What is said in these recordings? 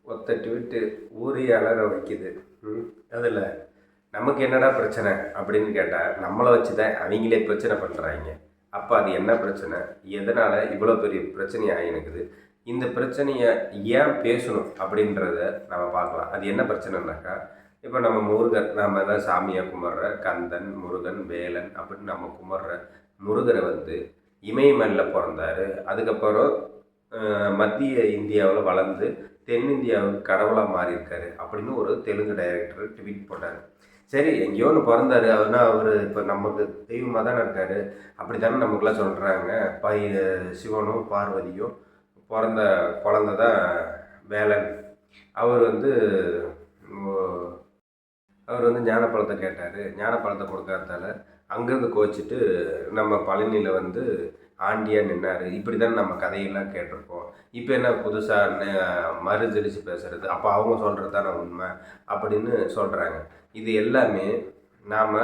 ஒத்தட்டு விட்டு ஊரையே அலற வைக்குது. அதில் நமக்கு என்னடா பிரச்சனை அப்படின்னு கேட்டால் நம்மளை வச்சு தான் அவங்களே பிரச்சனை பண்ணுறாங்க. அப்போ அது என்ன பிரச்சனை, எதனால் இவ்வளோ பெரிய பிரச்சனையாக இருக்குது, இந்த பிரச்சனையை ஏன் பேசணும் அப்படின்றத நம்ம பார்க்கலாம். அது என்ன பிரச்சனைனாக்கா, இப்போ நம்ம முருகன், நம்ம தான் சாமியாக கும்பிட்ற கந்தன், முருகன், வேலன் அப்படின்னு நம்ம கும்பிட்ற முருகரை வந்து இமயமலையில் பிறந்தார். அதுக்கப்புறம் மத்திய இந்தியாவில் வளர்ந்து தென்னிந்தியாவுக்கு கடவுளாக மாறியிருக்காரு அப்படின்னு ஒரு தெலுங்கு டைரக்டர் ட்வீட் போட்டார். சரி, எங்கேயோ ஒன்று பிறந்தார், அவர்னா அவர் இப்போ நமக்கு தெய்வமாக தானே இருக்கார், அப்படி தானே நமக்குலாம் சொல்கிறாங்க. சிவனும் பார்வதியும் பிறந்த குழந்த தான் வேலன். அவர் வந்து ஞானப்பழத்தை கேட்டார். ஞானப்பழத்தை கொடுக்காததால அங்கேருந்து கோச்சிட்டு நம்ம பழனியில் வந்து ஆண்டியாக நின்னார். இப்படி தானே நம்ம கதையெல்லாம் கேட்டிருப்போம். இப்போ என்ன புதுசாக மறுதளிச்சு பேசுகிறது, அப்போ அவங்க சொல்கிறது தானே உண்மை அப்படின்னு சொல்கிறாங்க. இது எல்லாமே நாம்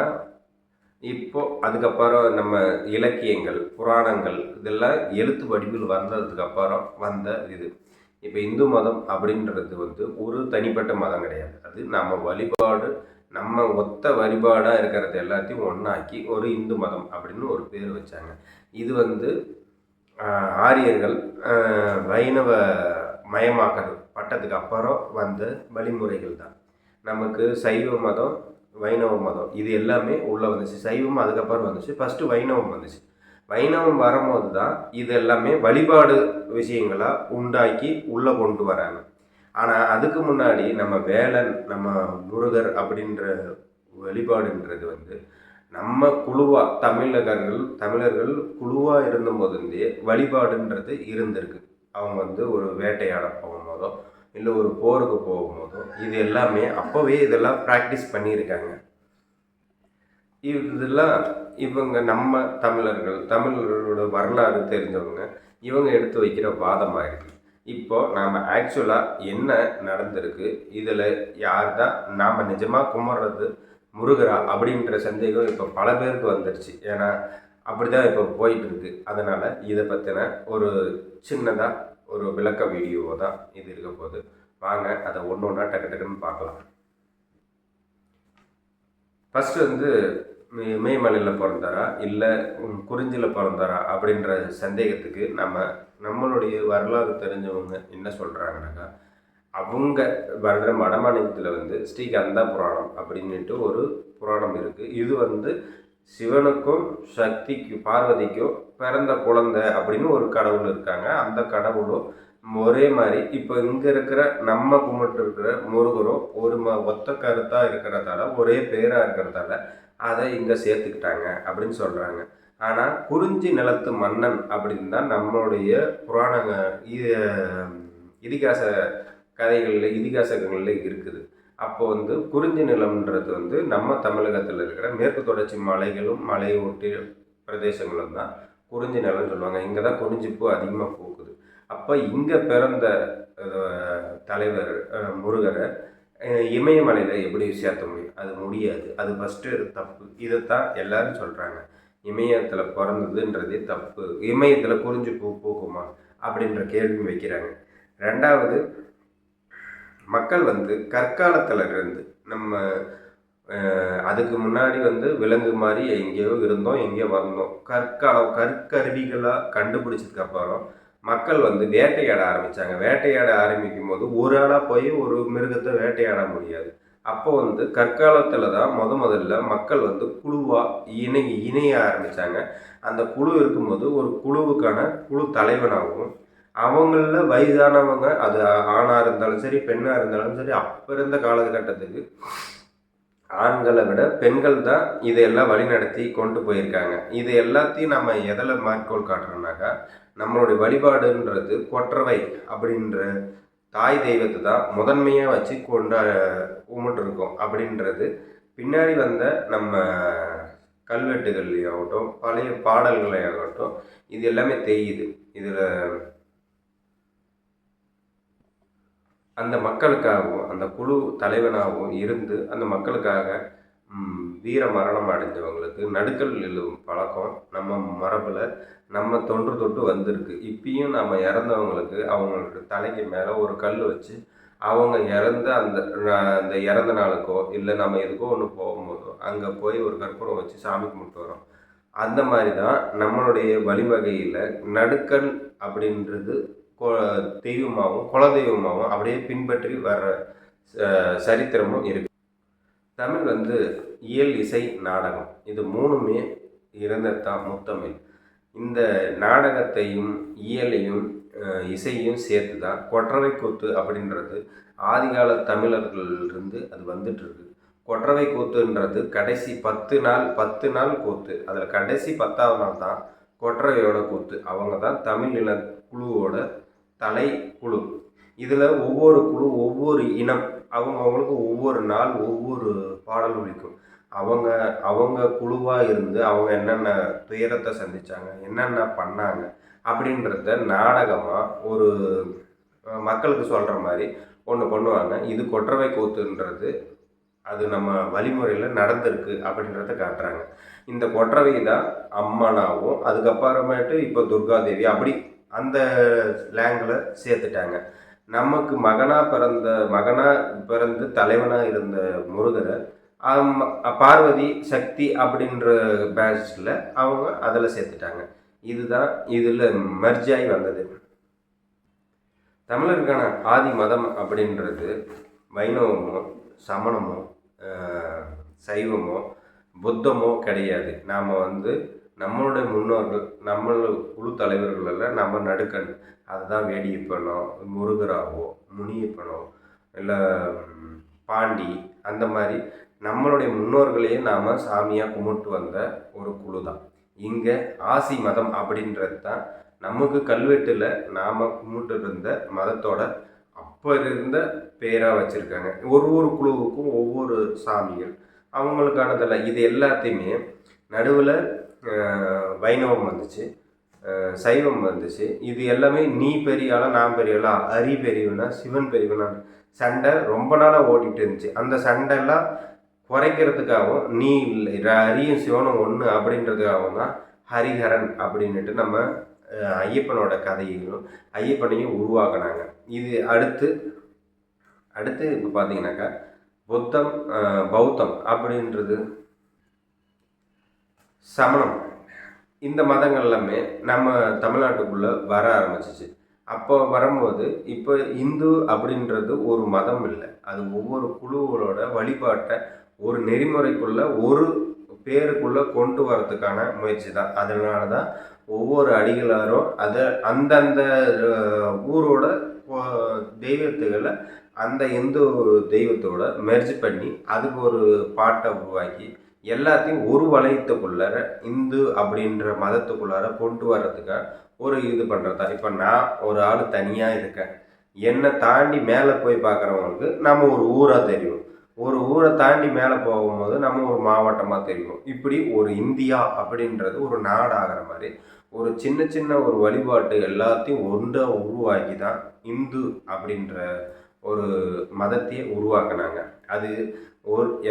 இப்போது அதுக்கப்புறம் நம்ம இலக்கியங்கள், புராணங்கள் இதெல்லாம் எழுத்து வடிவில் வந்ததுக்கப்புறம் வந்த இது. இப்போ இந்து மதம் அப்படின்றது வந்து ஒரு தனிப்பட்ட மதம் கிடையாது. அது நம்ம வழிபாடு, நம்ம ஒத்த வழிபாடாக இருக்கிறது எல்லாத்தையும் ஒன்றாக்கி ஒரு இந்து மதம் அப்படின்னு ஒரு பேர் வச்சாங்க. இது வந்து ஆரியர்கள் வைணவ மயமாக்கிறது பட்டத்துக்கு அப்புறம் வந்த வழிமுறைகள் தான். நமக்கு சைவ மதம், வைணவ மதம் இது எல்லாமே உள்ளே வந்துச்சு. சைவம் அதுக்கப்புறம் வந்துச்சு, ஃபஸ்ட்டு வைணவம் வந்துச்சு. வைணவம் வரும்போது தான் இது எல்லாமே வழிபாடு விஷயங்களாக உண்டாக்கி உள்ளே கொண்டு வராங்க. ஆனால் அதுக்கு முன்னாடி நம்ம வேலன், நம்ம முருகர் அப்படின்ற வழிபாடுன்றது வந்து நம்ம குழுவாக தமிழர்கள் குழுவாக இருந்தபோதுந்தே வழிபாடுன்றது இருந்திருக்கு. அவங்க வந்து ஒரு வேட்டையாட போகும்போதோ இல்லை ஒரு போருக்கு போகும்போதோ இது எல்லாமே அப்போவே இதெல்லாம் ப்ராக்டிஸ் பண்ணியிருக்காங்க. இதெல்லாம் இவங்க நம்ம தமிழர்களோட வரலாறு தெரிஞ்சவங்க இவங்க எடுத்து வைக்கிற வாதமாக இருக்குது. இப்போது நாம் ஆக்சுவலாக என்ன நடந்திருக்கு, இதில் யார் தான் நாம் நிஜமாக கும்பிட்றது முருகரா அப்படின்ற சந்தேகம் இப்போ பல பேருக்கு வந்துடுச்சு. ஏன்னா அப்படி தான் இப்போ போயிட்டுருக்கு. அதனால் இதை பற்றின ஒரு சின்னதாக ஒரு விளக்க வீடியோவை தான் இது இருக்க போது. வாங்க அதை ஒன்று ஒன்றா டக்கு டக்குன்னு பார்க்கலாம். ஃபஸ்ட்டு வந்து இமயமலையில் பிறந்தாரா இல்லை குறிஞ்சியில் பிறந்தாரா அப்படின்ற சந்தேகத்துக்கு நம்மளுடைய வரலாறு தெரிஞ்சவங்க என்ன சொல்கிறாங்கனாக்கா, அவங்க வடமாநிலத்தில் வந்து ஸ்ரீகந்தா புராணம் அப்படின்ட்டு ஒரு புராணம் இருக்குது. இது வந்து சிவனுக்கும் சக்திக்கும் பார்வதிக்கும் பிறந்த குழந்தை அப்படின்னு ஒரு கடவுள் இருக்காங்க. அந்த கடவுளும் ஒரே மாதிரி இப்போ இங்கே இருக்கிற நம்ம கும்பிட்டு இருக்கிற முருகரும் ஒரு ஒத்த கருத்தாக இருக்கிறதால, ஒரே பேராக இருக்கிறதால அதை இங்கே சேர்த்துக்கிட்டாங்க அப்படின்னு சொல்கிறாங்க. ஆனால் குறிஞ்சி நிலத்து மன்னன் அப்படின்னு தான் நம்மளுடைய புராண இதிகாச கதைகளில் இதிகாசங்களில் இருக்குது. அப்போ வந்து குறிஞ்சி நிலம்ன்றது வந்து நம்ம தமிழகத்தில் இருக்கிற மேற்கு தொடர்ச்சி மலைகளும் மலையை ஒட்டி பிரதேசங்களும் தான் குறிஞ்சி நிலம்னு சொல்லுவாங்க. இங்கே தான் குறிஞ்சிப்பூ அதிகமாக பூக்குது. அப்போ இங்கே பிறந்த தலைவர் முருகரை இமயமலையில் எப்படி சேர்த்த முடியும்? அது முடியாது. அது ஃபஸ்ட்டு தப்பு. இதைத்தான் எல்லாரும் சொல்கிறாங்க. இமயத்தில் பிறந்ததுன்றதே தப்பு. இமயத்தில் குறிஞ்சி பூ பூக்குமா அப்படின்ற கேள்வி வைக்கிறாங்க. ரெண்டாவது, மக்கள் வந்து கற்காலத்தில் இருந்து நம்ம அதுக்கு முன்னாடி வந்து விலங்கு மாதிரி எங்கேயோ இருந்தோம், எங்கேயோ வந்தோம். கற்கருவிகளாக கண்டுபிடிச்சதுக்கப்புறம் மக்கள் வந்து வேட்டையாட ஆரம்பித்தாங்க. வேட்டையாட ஆரம்பிக்கும் போது ஒரு ஆளாக போய் ஒரு மிருகத்தை வேட்டையாட முடியாது. அப்போ வந்து கற்காலத்தில் தான் முதல்ல மக்கள் வந்து குழுவாக இணைய ஆரம்பித்தாங்க. அந்த குழு இருக்கும்போது ஒரு குழுவுக்கான குழு தலைவனாகவும், அவங்களில் வயதானவங்க, அது ஆணாக இருந்தாலும் சரி பெண்ணாக இருந்தாலும் சரி, அப்போ இருந்த காலகட்டத்துக்கு ஆண்களை விட பெண்கள் தான் இதையெல்லாம் வழிநடத்தி கொண்டு போயிருக்காங்க. இது எல்லாத்தையும் நம்ம எதில் மேற்கோள் காட்டுறோம்னாக்கா, நம்மளுடைய வழிபாடுன்றது கொற்றவை அப்படின்ற தாய் தெய்வத்தை தான் முதன்மையாக வச்சு கும்பிட்டுருக்கோம் அப்படின்றது பின்னாடி வந்த நம்ம கல்வெட்டுகள்லையாகட்டும் பழைய பாடல்களையாகட்டும் இது எல்லாமே தெரியுது. இதில் அந்த மக்களுக்காகவும் அந்த குழு தலைவனாகவும் இருந்து அந்த மக்களுக்காக வீர மரணம் அடைஞ்சவங்களுக்கு நடுக்கல் எழுதும் பழக்கம் நம்ம மரபில் நம்ம தொன்று தொட்டு வந்திருக்கு. இப்பயும் நம்ம இறந்தவங்களுக்கு அவங்களுக்கு தலைக்கு மேலே ஒரு கல் வச்சு அவங்க இறந்த அந்த அந்த இறந்த நாளுக்கோ இல்லை நம்ம எதுக்கோ ஒன்று போகும்போதோ அங்கே போய் ஒரு கற்பூரம் வச்சு சாமி கும்பிட்டு வரோம். அந்த மாதிரி தான் நம்மளுடைய வழிவகையில் நடுக்கல் அப்படின்றது தெய்வமாகவும் குலதெய்வமாகவும் அப்படியே பின்பற்றி வர்ற சரித்திரமும் இருக்குது. தமிழ் வந்து இயல், இசை, நாடகம் இது மூணுமே இருந்தது தான் முத்தமிழ். இந்த நாடகத்தையும் இயலையும் இசையும் சேர்த்து தான் கொற்றவை கூத்து அப்படின்றது ஆதிகால தமிழர்களிலிருந்து அது வந்துட்டுருக்கு. கொற்றவை கூத்துன்றது கடைசி 10 நாள் கூத்து. அதில் கடைசி 10ஆவது நாள் தான் கொற்றவையோட கூத்து. அவங்க தான் தமிழ் இன குழுவோட தலை குழு. இதில் ஒவ்வொரு குழு ஒவ்வொரு இனம் அவங்கவுங்களுக்கு ஒவ்வொரு நாள் ஒவ்வொரு பாடல் ஒலிக்கும். அவங்க அவங்க குழுவாக இருந்து அவங்க என்னென்ன துயரத்தை சந்தித்தாங்க, என்னென்ன பண்ணாங்க அப்படின்றத நாடகமாக ஒரு மக்களுக்கு சொல்கிற மாதிரி ஒன்று பண்ணுவாங்க. இது கொற்றவை கூத்துன்றது அது நம்ம வழிமுறையில் நடந்திருக்கு அப்படின்றத காட்டுறாங்க. இந்த கொற்றவை தான் அம்மனாகவும் அதுக்கப்புறமேட்டு இப்போ துர்காதேவி அப்படி அந்த லேங்கில் சேர்த்துட்டாங்க. நமக்கு மகனாக பிறந்து தலைவனாக இருந்த முருகரை பார்வதி சக்தி அப்படின்ற பேட்சில் அவங்க அதில் சேர்த்துட்டாங்க. இதுதான் இதில் மெர்ஜாய் வந்தது. தமிழருக்கான ஆதி மதம் அப்படின்றது வைணவமோ சமணமோ சைவமோ புத்தமோ கிடையாது. நாம் நம்மளுடைய முன்னோர்கள் குழு தலைவர்கள் எல்லாம் நம்ம நடுக்கன் அதுதான் வேடியப்பனோ முருகராவோ முனியப்பனோ இல்லை பாண்டி அந்த மாதிரி நம்மளுடைய முன்னோர்களையே நாம் சாமியாக கும்பிட்டு வந்த ஒரு குழு தான். இங்கே ஆசி மதம் அப்படின்றது தான் நமக்கு கல்வெட்டில் நாம் கும்பிட்டு இருந்த மதத்தோட அப்போ இருந்த பேராக வச்சுருக்காங்க. ஒரு குழுவுக்கும் ஒவ்வொரு சாமிகள் அவங்களுக்கானதில்ல. இது எல்லாத்தையுமே நடுவில் வைணவம் வந்துச்சு, சைவம் வந்துச்சு. இது எல்லாமே நீ பெரியாளா நான் பெரியாளா, அரி பெரியவனா சிவன் பெரியவனா சண்டை ரொம்ப நாளாக ஓடிட்டு இருந்துச்சு. அந்த சண்டைலாம் குறைக்கிறதுக்காகவும் நீ அரியும் சிவனும் ஒன்று அப்படின்றதுக்காகவும் தான் ஹரிஹரன் அப்படின்ட்டு நம்ம ஐயப்பனோட கதையையும் ஐயப்பனையும் உருவாக்கினாங்க. இது அடுத்து இப்போ பார்த்தீங்கன்னாக்கா பௌத்தம் அப்படின்றது சமணம் இந்த மதங்கள் எல்லாமே நம்ம தமிழ்நாட்டுக்குள்ளே வர ஆரம்பிச்சிச்சு. அப்போ வரும்போது இப்போ இந்து அப்படின்றது ஒரு மதம் இல்லை, அது ஒவ்வொரு குழுவோட வழிபாட்டை ஒரு நெறிமுறைக்குள்ளே ஒரு பேருக்குள்ளே கொண்டு வரதுக்கான முயற்சி தான். அதனால தான் ஒவ்வொரு அடிகளாரும் அந்தந்த ஊரோட தெய்வத்துகளை அந்த இந்து தெய்வத்தோட மெர்ஜ் பண்ணி அதுக்கு ஒரு பாட்டை உருவாக்கி எல்லாத்தையும் ஒரு வளையத்துக்குள்ளார இந்து அப்படின்ற மதத்துக்குள்ளார கொண்டு வர்றதுக்காக ஒரு இது பண்ணுறது தான். இப்போ நான் ஒரு ஆள் தனியாக இருக்கேன், என்னை தாண்டி மேலே போய் பார்க்குறவங்களுக்கு நம்ம ஒரு ஊராக தெரியும், ஒரு ஊரை தாண்டி மேலே போகும்போது நம்ம ஒரு மாவட்டமாக தெரியும். இப்படி ஒரு இந்தியா அப்படின்றது ஒரு நாடாகிற மாதிரி ஒரு சின்ன ஒரு வழிபாட்டு எல்லாத்தையும் ஒன்றாக உருவாக்கி தான் இந்து அப்படின்ற ஒரு மதத்தையே உருவாக்குனாங்க. அது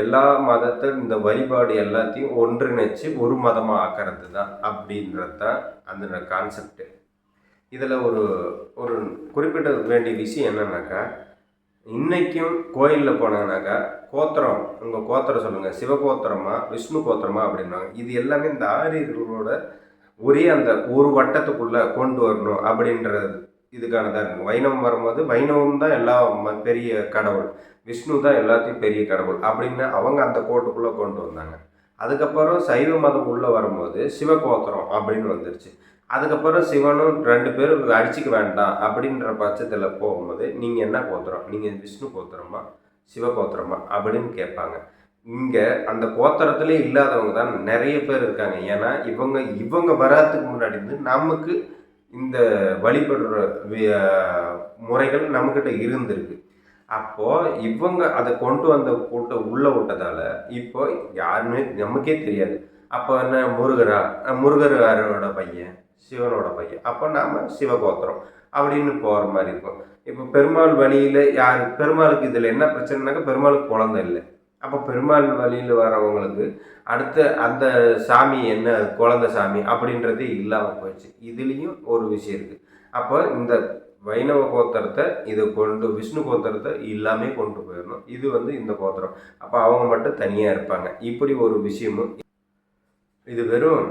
எல்லா மதத்தை இந்த வழிபாடு எல்லாத்தையும் ஒன்றிணைச்சு ஒரு மதமாக ஆக்கிறது தான் அப்படின்றது தான் அந்த கான்செப்டு. இதில் ஒரு குறிப்பிட வேண்டிய விஷயம் என்னன்னாக்கா, இன்றைக்கும் கோயிலில் போனாங்கனாக்கா கோத்திரம், உங்கள் கோத்திரம் சொல்லுங்கள், சிவகோத்திரமா விஷ்ணு கோத்திரமா அப்படின்னாங்க. இது எல்லாமே இந்த ஆரியர்களோட ஒரே அந்த ஒரு வட்டத்துக்குள்ளே கொண்டு வரணும் அப்படின்றது இதுக்கானதாக இருக்கும். வைணவம் வரும்போது வைணவம் தான் எல்லா பெரிய கடவுள், விஷ்ணு தான் எல்லாத்தையும் பெரிய கடவுள் அப்படின்னு அவங்க அந்த கோட்டுக்குள்ளே கொண்டு வந்தாங்க. அதுக்கப்புறம் சைவ மதம் உள்ளே வரும்போது சிவகோத்திரம் அப்படின்னு வந்துருச்சு. அதுக்கப்புறம் சிவனும் 2 பேரும் அடிச்சுக்க வேண்டாம் அப்படின்ற பட்சத்தில் போகும்போது நீங்கள் என்ன கோத்திரம், நீங்கள் விஷ்ணு கோத்திரமா சிவகோத்திரமா அப்படின்னு கேட்பாங்க. இங்கே அந்த கோத்திரத்திலே இல்லாதவங்க தான் நிறைய பேர் இருக்காங்க. ஏன்னா இவங்க வராதுக்கு முன்னாடி நமக்கு இந்த வழிபடுற முறைகள் நம்மக்கிட்ட இருந்திருக்கு. அப்போது இவங்க அதை கொண்டு வந்த கூட்ட உள்ளே விட்டதால் இப்போ யாருமே நமக்கே தெரியாது. அப்போ என்ன முருகர் யாரோட பையன், சிவனோட பையன், அப்போ நாம் சிவகோத்திரம் அப்படின்னு போகிற மாதிரி இருக்கும். இப்போ பெருமாள் வழியில் பெருமாளுக்கு இதில் என்ன பிரச்சனைனாக்கா, பெருமாளுக்கு குழந்தை இல்லை. அப்போ பெருமாள் வழியில் வரவங்களுக்கு அடுத்த அந்த சாமி என்ன குழந்தை சாமி அப்படின்றதே இல்லாமல் போயிடுச்சு. இதுலேயும் ஒரு விஷயம் இருக்குது. அப்போ இந்த வைணவ கோத்திரத்தை இது கொண்டு விஷ்ணு கோத்திரத்தை எல்லாமே கொண்டு போயிடணும். இது வந்து இந்த கோத்திரம், அப்போ அவங்க மட்டும் தனியாக இருப்பாங்க. இப்படி ஒரு விஷயமும் இது வெறும்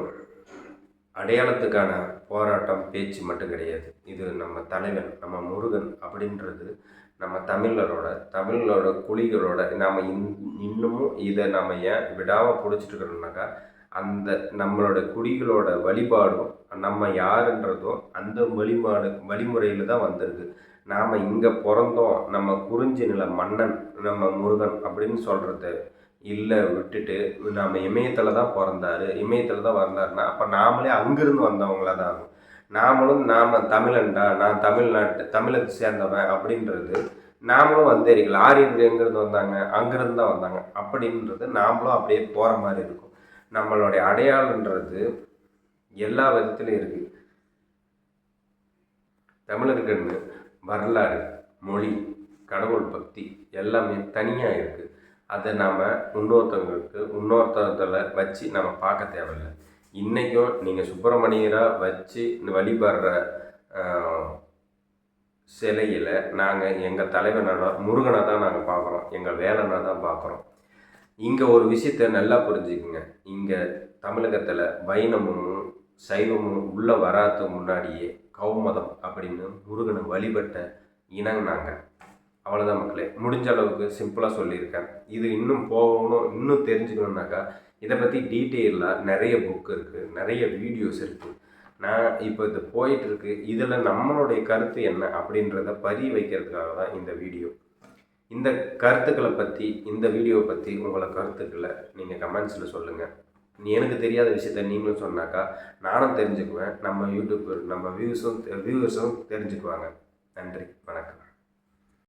அடையாளத்துக்கான போராட்டம் பேச்சு மட்டும் கிடையாது. இது நம்ம தலைவன் நம்ம முருகன் அப்படின்றது நம்ம தமிழரோட குழிகளோட நாம் இன்னமும் இதை நம்ம ஏன் விடாமல் பிடிச்சிட்டு இருக்கிறோம்னாக்கா, அந்த நம்மளோட குடிகளோட வழிபாடும் நம்ம யாருன்றதும் அந்த வழிமுறையில் தான் வந்திருக்கு. நாம் இங்கே பிறந்தோம், நம்ம குறிஞ்சி நில மன்னன் நம்ம முருகன் அப்படின்னு சொல்கிறத இல்லை விட்டுட்டு நம்ம இமயத்தில் தான் பிறந்தாரு, இமயத்தில் தான் வந்தாருன்னா அப்போ நாமளே அங்கேருந்து வந்தவங்களாக தான் ஆகும். நாம் தமிழன்டா, நான் தமிழத்தை சேர்ந்தவன் அப்படின்றது நாமளும் வந்தேரிகள். ஆரியர்கள் எங்கேருந்து வந்தாங்க, அங்கேருந்து தான் வந்தாங்க அப்படின்றது நாமளும் அப்படியே போகிற மாதிரி இருக்கும். நம்மளுடைய அடையாளன்றது எல்லா விதத்துலையும் இருக்குது. தமிழர்களுக்கு வரலாறு, மொழி, கடவுள் பக்தி எல்லாமே தனியாக இருக்குது. அதை நாம் இன்னொருத்தத்தில் வச்சு நம்ம பார்க்க தேவையில்லை. இன்றைக்கும் நீங்கள் சுப்பிரமணியராக வச்சு வழிபடுற சிலையில் நாங்கள் எங்கள் தலைவனோட முருகனை தான் நாங்கள் பார்க்குறோம், எங்கள் வேலனை தான் பார்க்குறோம். இங்கே ஒரு விஷயத்தை நல்லா புரிஞ்சுக்குங்க. இங்கே தமிழகத்தில் வைணமும் சைவமும் உள்ளே வராதுக்கு முன்னாடியே கௌமதம் அப்படின்னு முருகனை வழிபட்ட இனம் நாங்கள். அவ்வளோதான் மக்களே, முடிஞ்ச அளவுக்கு சிம்பிளாக சொல்லியிருக்கேன். இது இன்னும் போகணும், இன்னும் தெரிஞ்சுக்கணுன்னாக்கா இதை பற்றி டீட்டெயிலாக நிறைய புக் இருக்குது, நிறைய வீடியோஸ் இருக்குது. நான் இப்போ இது போயிட்டுருக்கு. இதில் நம்மளுடைய கருத்து என்ன அப்படின்றத பதிய வைக்கிறதுக்காக தான் இந்த வீடியோ. இந்த கருத்துக்களை பற்றி, இந்த வீடியோவை பற்றி உங்களை கருத்துக்களை நீங்கள் கமெண்ட்ஸில் சொல்லுங்கள். எனக்கு தெரியாத விஷயத்த நீங்களும் சொன்னாக்கா நானும் தெரிஞ்சுக்குவேன், நம்ம யூடியூப் நம்ம வியூவர்ஸும் தெரிஞ்சுக்குவாங்க. நன்றி, வணக்கம்.